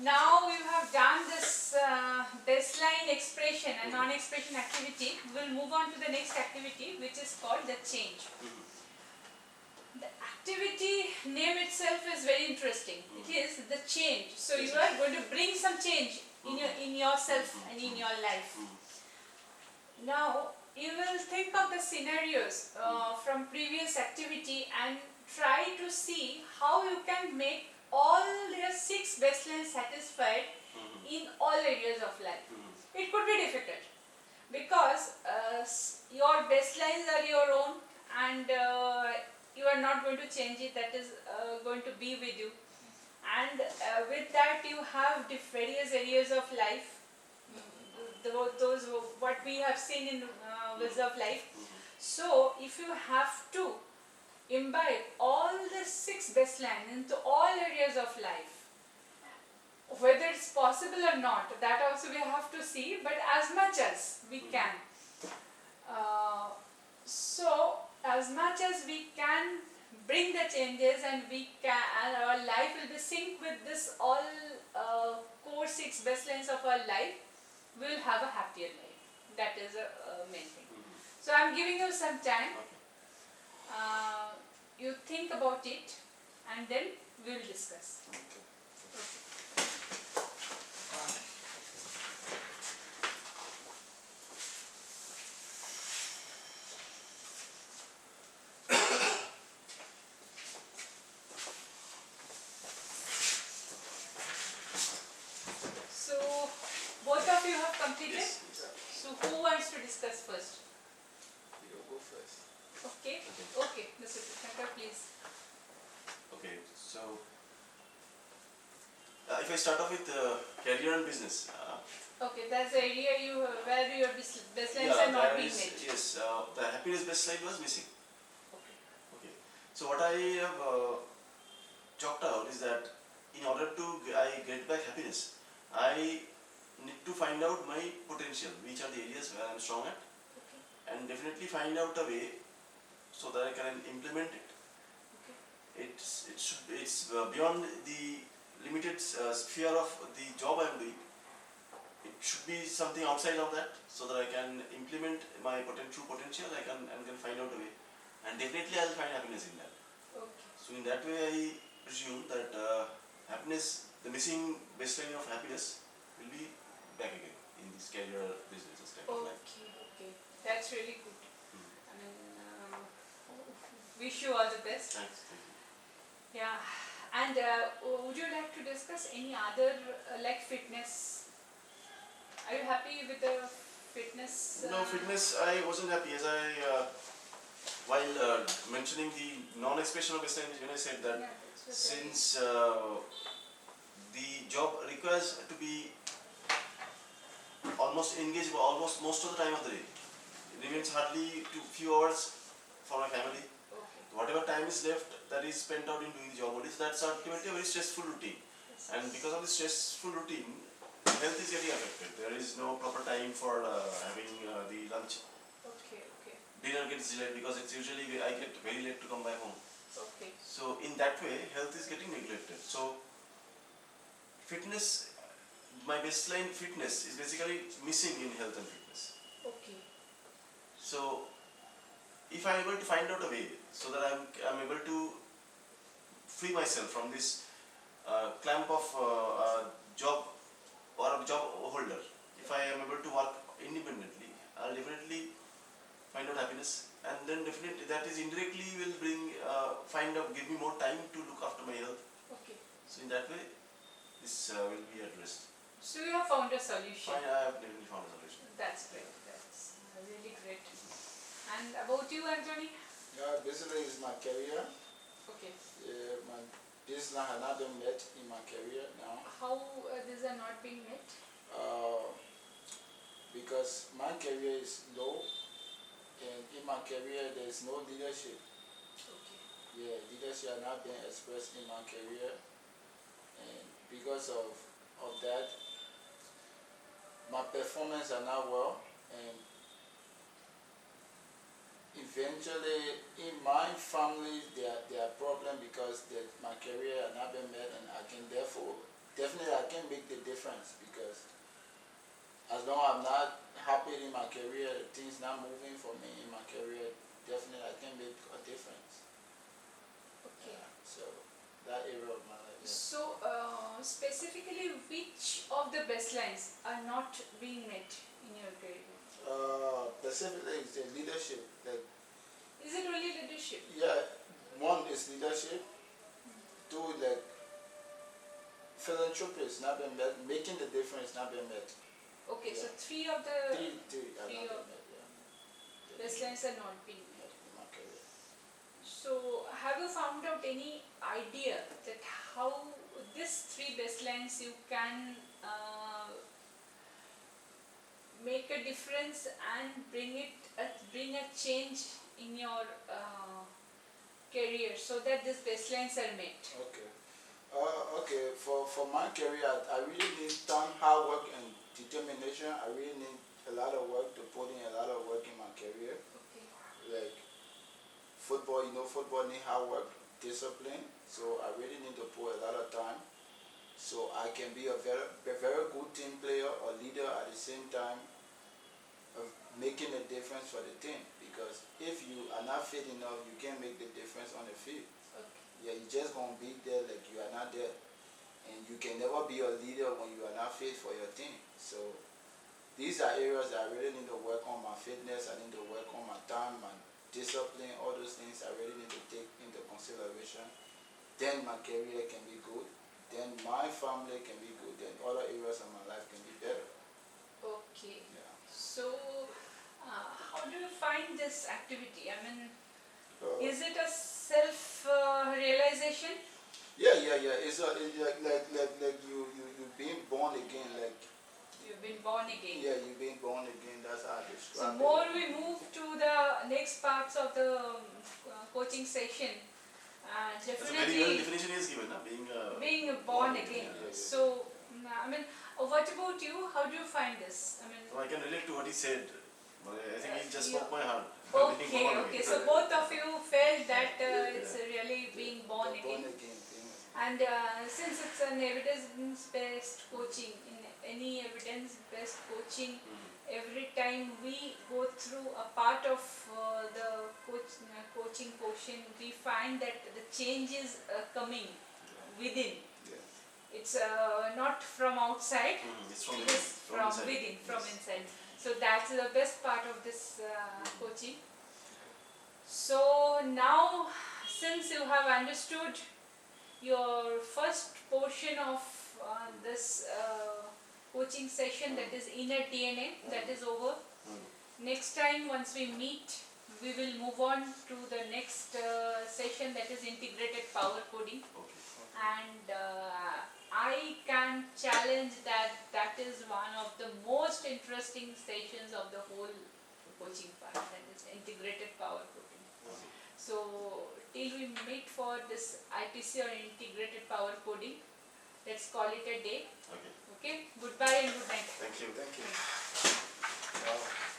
now we have done this baseline expression and non-expression activity. We will move on to the next activity, which is called the change. The activity name itself is very interesting. It is the change. So you are going to bring some change in yourself and in your life. Now you will think of the scenarios from previous activity and try to see how you can make all your 6 baselines satisfied in all areas of life. It could be difficult because your baselines are your own and you are not going to change it. That is going to be with you, and with that you have various areas of life. Those what we have seen in Wheels of Life. So if you have to imbibe all the 6 baselines into all areas of life, whether it's possible or not, that also we have to see, but as much as we can. So as much as we can bring the changes, and we can, and our life will be synced with this all core 6 baselines of our life, we will have a happier life. That is a main thing. So I am giving you some time. You think about it and then we will discuss. So both of you have completed? Yes. So who wants to discuss first? You go first. Okay. Okay. Mr. Shankar, please. Okay, so if I start off with career and business. Okay, that's the area where your baselines are not being met. Yes, the happiness baseline was missing. Okay. Okay, so what I have chalked out is that in order to I get back happiness, I need to find out my potential, which are the areas where I am strong at, and definitely find out a way so that I can implement it. It's beyond the limited sphere of the job I am doing. It should be something outside of that, so that I can implement my true potential. I can find out a way, and definitely I will find happiness in that. Okay. So in that way, I presume that happiness, the missing baseline of happiness, will be back again in this career business type of life. Okay. That's really good. I mean, wish you all the best. Thanks. Thank you. Yeah, and would you like to discuss any other like fitness? Are you happy with the fitness? No, fitness, I wasn't happy as while mentioning the non-expression of baseline, when I said that since the job requires to be almost engaged almost most of the time of the day, it remains hardly few hours for my family. Whatever time is left, that is spent out in doing the job only. So that's ultimately a very stressful routine. And because of this stressful routine, health is getting affected. There is no proper time for having the lunch. Okay. Dinner gets delayed because it's usually I get very late to come back home. Okay. So in that way, health is getting neglected. So fitness, my baseline fitness is basically missing in health and fitness. Okay. So if I am able to find out a way so that I am able to free myself from this clamp of job or a job holder, if I am able to work independently, I will definitely find out happiness, and then definitely that is indirectly will give me more time to look after my health. Okay. So in that way, this will be addressed. So you have found a solution. I have definitely found a solution. That's great. That's really great. And about you, Anthony? Yeah, basically it's my career. Okay. My baseline has not been met in my career now. How these are not being met? Because my career is low, and in my career there is no leadership. Okay. Yeah, leadership has not been expressed in my career, and because of that, my performance are not well, and eventually in my family there are problems because my career has not been met, and I can therefore definitely I can make the difference because as long as I'm not happy in my career, things not moving for me in my career, definitely I can make a difference. Okay. Yeah. So that area of my life. Yeah. So, specifically, which of the baselines are not being met in your career? Specifically, it's the leadership. Like, Is it only leadership? yeah, one is leadership. Two, like philanthropy is not been met. Making the difference not been met. Okay, so Yeah. three of the Three are three not of been met. Yeah. baselines are not being met. In my career. So, have you found out any idea that how these three baselines you can make a difference and bring a change in your career so that these baselines are met? Okay. Okay. For my career, I really need time, hard work, and determination. I really need a lot of work to put in a lot of work in my career. Okay. Like football, football need hard work, discipline. So I really need to put a lot of time. So I can be a very good team player or leader at the same time of making a difference for the team. Because if you are not fit enough, you can't make the difference on the field. Okay. Yeah, you're just gonna be there like you are not there, and you can never be a leader when you are not fit for your team. So these are areas that I really need to work on my fitness. I need to work on my time, my discipline, all those things I really need to take into consideration. Then my career can be good. Then my family can be good. Then other areas of my life can be better. Okay. Yeah. So, how do you find this activity? I mean, is it a self realization? Yeah. It's like you being born again. Like You've been born again. yeah, you being born again. That's how I So, describe more it. we move to the next parts of the coaching session, That's a very well definitely definition is given, na? being born again. Yeah. So, I mean, what about you? How do you find this? I mean, So I can relate to what he said. I think he just you- spoke my heart. Being okay, born okay. again. So both of you felt that it's really being born The again. thing. And since it's an evidence-based coaching, in any evidence-based coaching, every time we go through a part of the coaching portion, we find that the change is coming within. Yeah. It's not from outside, It's from it is from inside. within, from Yes. inside. So that's the best part of this coaching. So now, since you have understood your first portion of this coaching session, that is inner DNA, that is over. Next time, once we meet, we will move on to the next session, that is integrated power coding. Okay. And I can challenge that is one of the most interesting sessions of the whole coaching part, that is integrated power coding. So till we meet for this ITC or integrated power coding, let's call it a day. Okay. Okay, goodbye and good night. Thank you. Thank you. Wow.